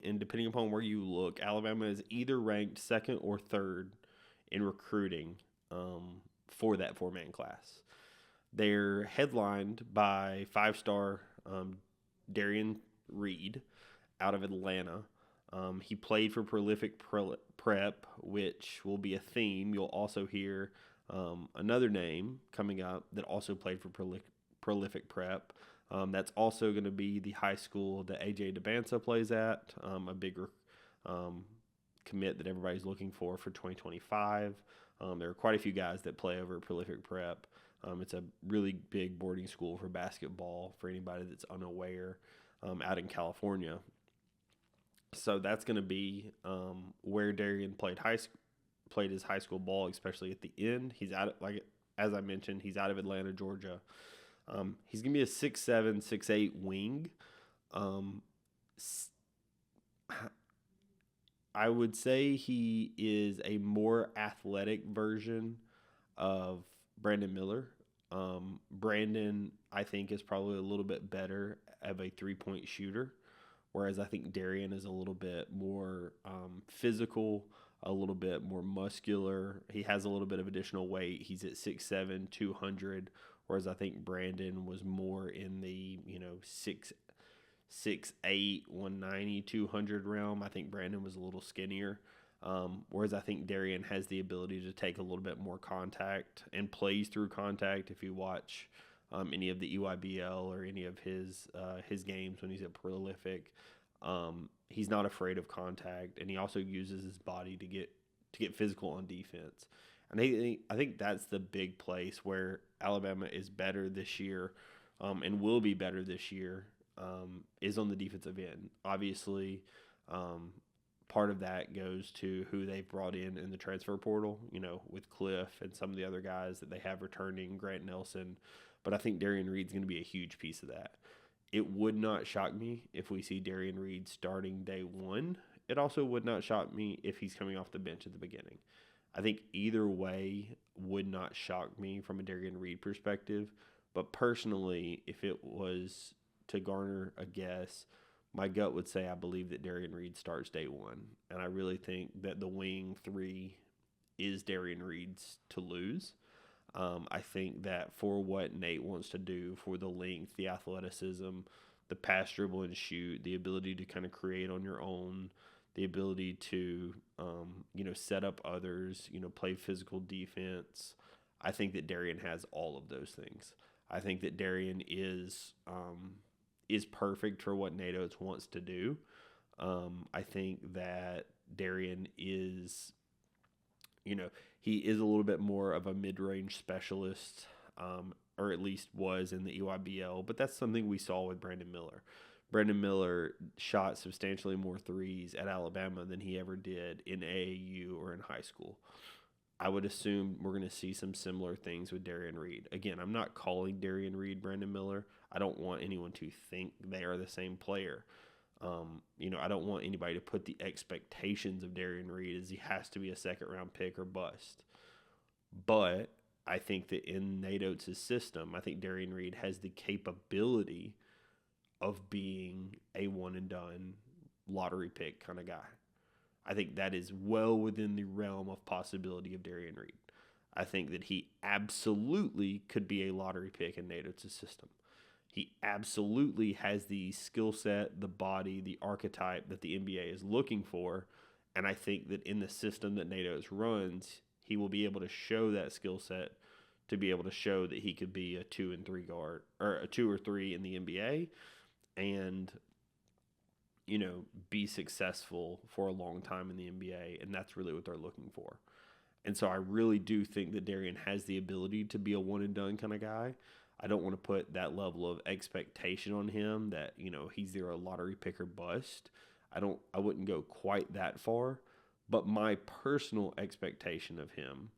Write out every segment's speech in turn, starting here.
and depending upon where you look, Alabama is either ranked second or third in recruiting for that four-man class. They're headlined by five-star Derrion Reid out of Atlanta. He played for Prolific Prep, which will be a theme. You'll also hear another name coming up that also played for Prolific Prep. That's also going to be the high school that AJ DeBanza plays at, a bigger commit that everybody's looking for 2025. There are quite a few guys that play over at Prolific Prep. It's a really big boarding school for basketball for anybody that's unaware out in California. So that's going to be where Darion played his high school ball, especially at the end. He's out like as I mentioned, he's out of Atlanta, Georgia. He's going to be a 6'7", 6'8" wing. I would say he is a more athletic version of Brandon Miller. Brandon, I think, is probably a little bit better of a three-point shooter, whereas I think Darion is a little bit more physical, a little bit more muscular. He has a little bit of additional weight. He's at 6'7", 200, whereas I think Brandon was more in the 6'8", 190, 200 realm. I think Brandon was a little skinnier. Whereas I think Darion has the ability to take a little bit more contact and plays through contact. If you watch any of the EYBL or any of his games when he's at Prolific, he's not afraid of contact, and he also uses his body to get physical on defense. And I think that's the big place where Alabama is better this year, and will be better this year, is on the defensive end. Obviously, part of that goes to who they've brought in the transfer portal, with Cliff and some of the other guys that they have returning, Grant Nelson. But I think Derrion Reid's going to be a huge piece of that. It would not shock me if we see Derrion Reid starting day one. It also would not shock me if he's coming off the bench at the beginning. I think either way would not shock me from a Derrion Reid perspective. But personally, if it was to garner a guess, my gut would say I believe that Derrion Reid starts day one. And I really think that the wing three is Derrion Reid's to lose. I think that for what Nate wants to do, for the length, the athleticism, the pass, dribble, and shoot, the ability to kind of create on your own, the ability to, set up others, play physical defense, I think that Derrion has all of those things. I think that Derrion is perfect for what Nate Oates wants to do. I think that Derrion is, he is a little bit more of a mid-range specialist, or at least was in the EYBL, but that's something we saw with Brandon Miller. Brandon Miller shot substantially more threes at Alabama than he ever did in AAU or in high school. I would assume we're going to see some similar things with Derrion Reid. Again, I'm not calling Derrion Reid Brandon Miller. I don't want anyone to think they are the same player. I don't want anybody to put the expectations of Derrion Reid as he has to be a second-round pick or bust. But I think that in Nate Oates' system, I think Derrion Reid has the capability of being a one-and-done lottery pick kind of guy. I think that is well within the realm of possibility of Derrion Reid. I think that he absolutely could be a lottery pick in Nate Oates' system. He absolutely has the skill set, the body, the archetype that the NBA is looking for. And I think that in the system that Nate Oates runs, he will be able to show that skill set to be able to show that he could be a 2 and 3 guard, or a 2 or 3 in the NBA, and be successful for a long time in the NBA. And that's really what they're looking for. And so I really do think that Darion has the ability to be a one and done kind of guy. I don't want to put that level of expectation on him that, he's either a lottery pick or bust. I wouldn't go quite that far, but my personal expectation of him,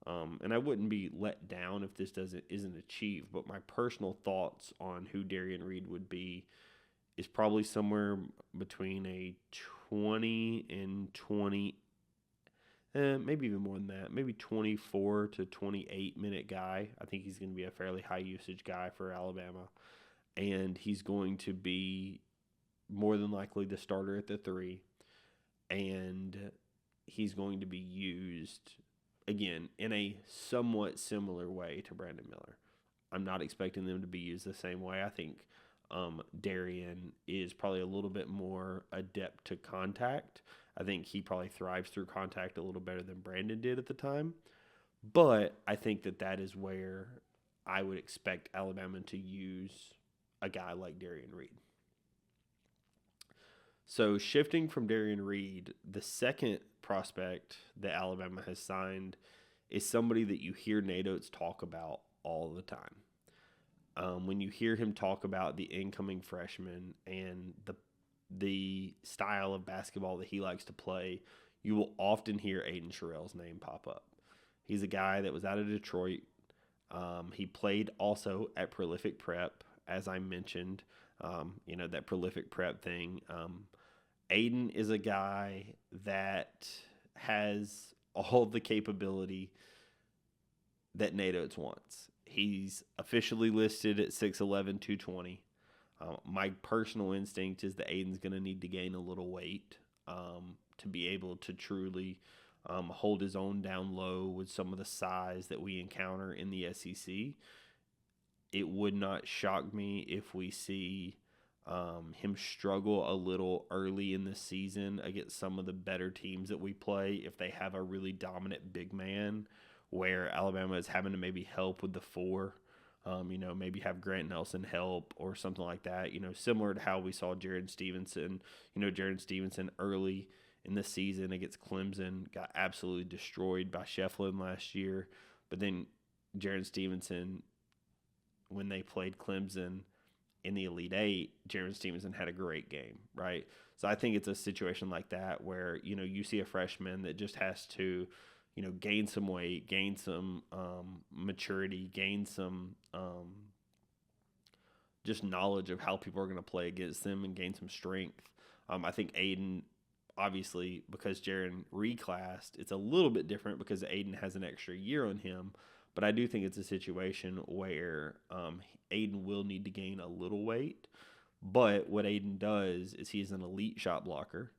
and I wouldn't be let down if this isn't achieved, but my personal thoughts on who Derrion Reid would be is probably somewhere between a 20 and 20, maybe even more than that, maybe 24 to 28 minute guy. I think he's going to be a fairly high usage guy for Alabama, and he's going to be more than likely the starter at the 3, and he's going to be used, again, in a somewhat similar way to Brandon Miller. I'm not expecting them to be used the same way. I think Derrion is probably a little bit more adept to contact. I think he probably thrives through contact a little better than Brandon did at the time. But I think that is where I would expect Alabama to use a guy like Darion Reid. So shifting from Darion Reid, the second prospect that Alabama has signed is somebody that you hear Nate Oates talk about all the time. When you hear him talk about the incoming freshman and the style of basketball that he likes to play, you will often hear Aiden Sherrell's name pop up. He's a guy that was out of Detroit. He played also at Prolific Prep, as I mentioned, that Prolific Prep thing. Aiden is a guy that has all the capability that Nate Oates wants. He's officially listed at 6'11", 220. My personal instinct is that Aiden's going to need to gain a little weight to be able to truly hold his own down low with some of the size that we encounter in the SEC. It would not shock me if we see him struggle a little early in the season against some of the better teams that we play if they have a really dominant big man where Alabama is having to maybe help with the 4, maybe have Grant Nelson help or something like that, similar to how we saw Jaron Stevenson. Jaron Stevenson early in the season against Clemson got absolutely destroyed by Shefflin last year. But then Jaron Stevenson, when they played Clemson in the Elite 8, Jaron Stevenson had a great game, right? So I think it's a situation like that where, you see a freshman that just has to, gain some weight, gain some maturity, gain some just knowledge of how people are going to play against them and gain some strength. I think Aiden, obviously, because Jaron reclassed, it's a little bit different because Aiden has an extra year on him. But I do think it's a situation where Aiden will need to gain a little weight. But what Aiden does is he's an elite shot blocker.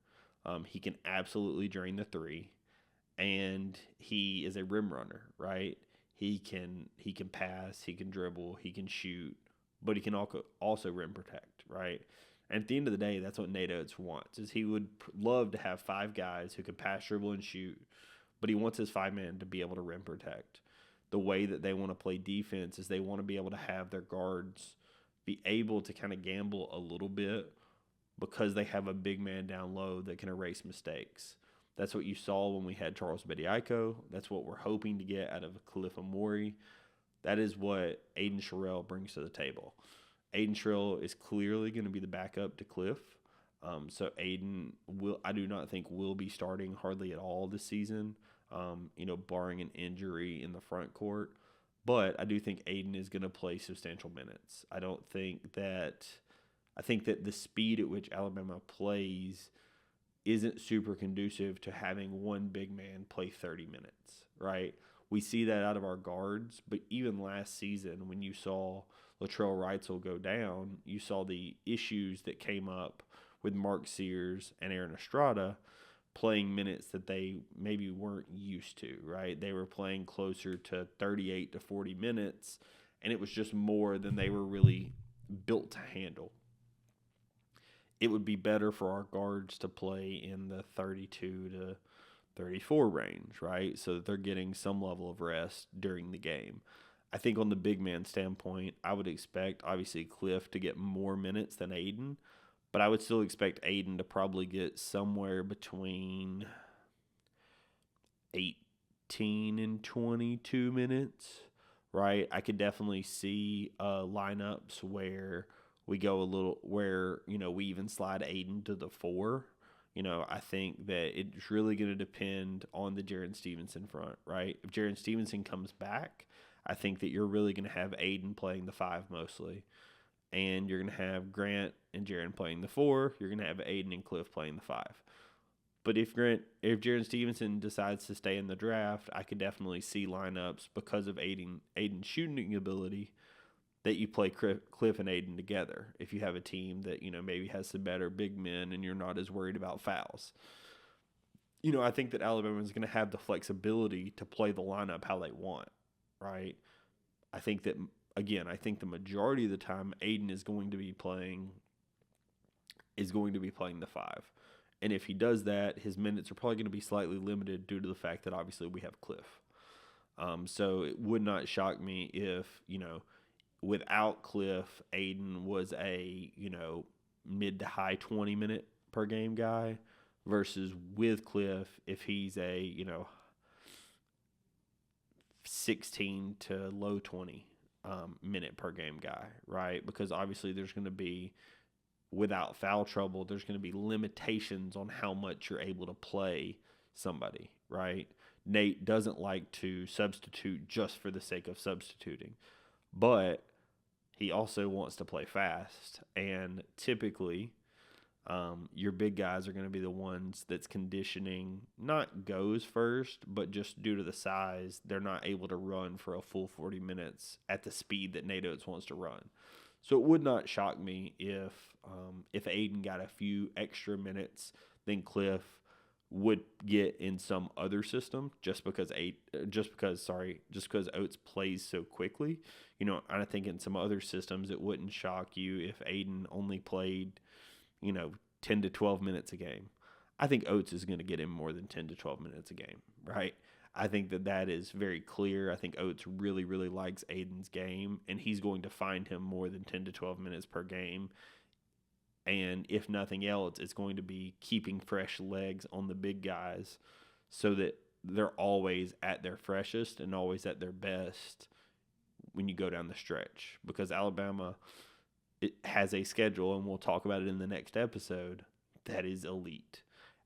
He can absolutely drain the 3. And he is a rim runner, right? He can pass, he can dribble, he can shoot, but he can also rim protect, right? And at the end of the day, that's what Nate Oates wants. Is he would love to have 5 guys who can pass, dribble, and shoot, but he wants his 5-man to be able to rim protect. The way that they want to play defense is they want to be able to have their guards be able to kind of gamble a little bit because they have a big man down low that can erase mistakes. That's what you saw when we had Charles Bediako. That's what we're hoping to get out of Khalif Amori. That is what Aiden Sherrell brings to the table. Aiden Sherrell is clearly going to be the backup to Cliff. So Aiden I do not think will be starting hardly at all this season, barring an injury in the front court. But I do think Aiden is going to play substantial minutes. I think that the speed at which Alabama plays isn't super conducive to having one big man play 30 minutes, right? We see that out of our guards, but even last season when you saw Latrell Wrightsell go down, you saw the issues that came up with Mark Sears and Aaron Estrada playing minutes that they maybe weren't used to, right? They were playing closer to 38 to 40 minutes, and it was just more than they were really built to handle. It would be better for our guards to play in the 32 to 34 range, right? So that they're getting some level of rest during the game. I think on the big man standpoint, I would expect, obviously, Cliff to get more minutes than Aiden, but I would still expect Aiden to probably get somewhere between 18 and 22 minutes, right? I could definitely see lineups where we go a little where, we even slide Aiden to the 4. I think that it's really going to depend on the Jaron Stevenson front, right? If Jaron Stevenson comes back, I think that you're really going to have Aiden playing the 5 mostly. And you're going to have Grant and Jaron playing the 4. You're going to have Aiden and Cliff playing the 5. But if Jaron Stevenson decides to stay in the draft, I could definitely see lineups because of Aiden's shooting ability that you play Cliff and Aiden together if you have a team that, maybe has some better big men and you're not as worried about fouls. I think that Alabama is going to have the flexibility to play the lineup how they want, right? I think that, again, I think the majority of the time Aiden is going to be playing the five. And if he does that, his minutes are probably going to be slightly limited due to the fact that obviously we have Cliff. So it would not shock me if, without Cliff, Aiden was a, mid to high 20-minute per game guy versus with Cliff if he's a, 16 to low 20 minute per game guy, right? Because obviously there's going to be, without foul trouble, there's going to be limitations on how much you're able to play somebody, right? Nate doesn't like to substitute just for the sake of substituting, but he also wants to play fast. And typically, your big guys are going to be the ones that's conditioning not goes first, but just due to the size, they're not able to run for a full 40 minutes at the speed that Nate Oates wants to run. So it would not shock me if Aiden got a few extra minutes than Cliff would get in some other system, just because Oates plays so quickly. I think in some other systems it wouldn't shock you if Aiden only played, 10 to 12 minutes a game. I think Oates is going to get him more than 10 to 12 minutes a game, right? I think that is very clear. I think Oates really, really likes Aiden's game, and he's going to find him more than 10 to 12 minutes per game. And if nothing else, it's going to be keeping fresh legs on the big guys so that they're always at their freshest and always at their best when you go down the stretch. Because Alabama, it has a schedule, and we'll talk about it in the next episode, that is elite.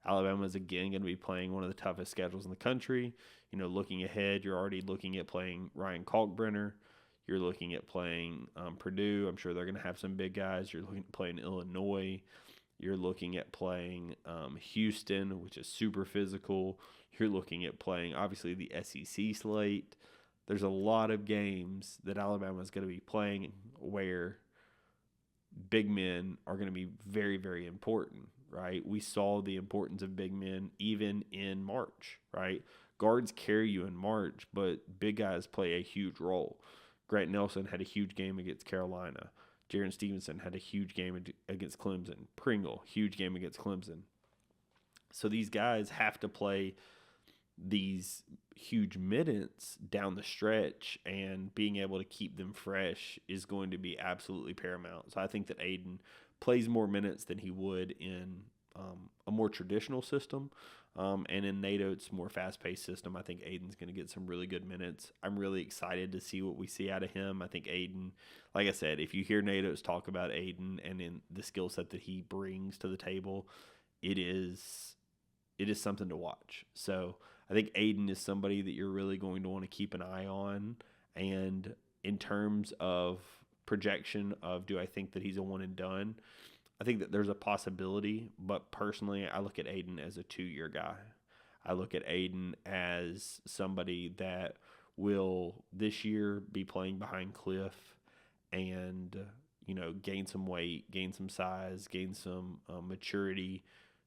Alabama is again going to be playing one of the toughest schedules in the country. Looking ahead, you're already looking at playing Ryan Kalkbrenner. You're looking at playing Purdue. I'm sure they're going to have some big guys. You're looking at playing Illinois. You're looking at playing Houston, which is super physical. You're looking at playing, obviously, the SEC slate. There's a lot of games that Alabama is going to be playing where big men are going to be very, very important, right? We saw the importance of big men even in March, right? Guards carry you in March, but big guys play a huge role. Grant Nelson had a huge game against Carolina. Jaron Stevenson had a huge game against Clemson. Pringle, huge game against Clemson. So these guys have to play these huge minutes down the stretch, and being able to keep them fresh is going to be absolutely paramount. So I think that Aiden plays more minutes than he would in a more traditional system. And in Nate Oates' more fast-paced system, I think Aiden's going to get some really good minutes. I'm really excited to see what we see out of him. I think Aiden, like I said, if you hear Nate Oates talk about Aiden and in the skill set that he brings to the table, it is something to watch. So I think Aiden is somebody that you're really going to want to keep an eye on. And in terms of projection of, do I think that he's a one and done? I think that there's a possibility, but personally, I look at Aiden as a 2-year guy. I look at Aiden as somebody that will this year be playing behind Cliff and, gain some weight, gain some size, gain some maturity,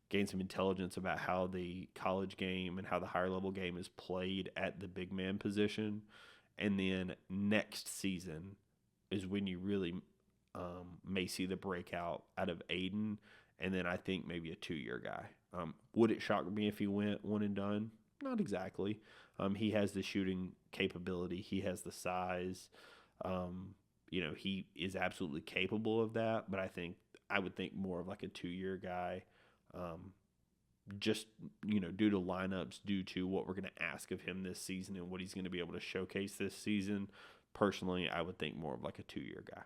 gain some intelligence about how the college game and how the higher level game is played at the big man position. And then next season is when you really may see the breakout out of Aiden, and then I think maybe a 2-year guy. Would it shock me if he went one and done? Not exactly. He has the shooting capability. He has the size. He is absolutely capable of that, but I would think more of like a 2-year guy, just, due to lineups, due to what we're going to ask of him this season and what he's going to be able to showcase this season. Personally, I would think more of like a 2-year guy.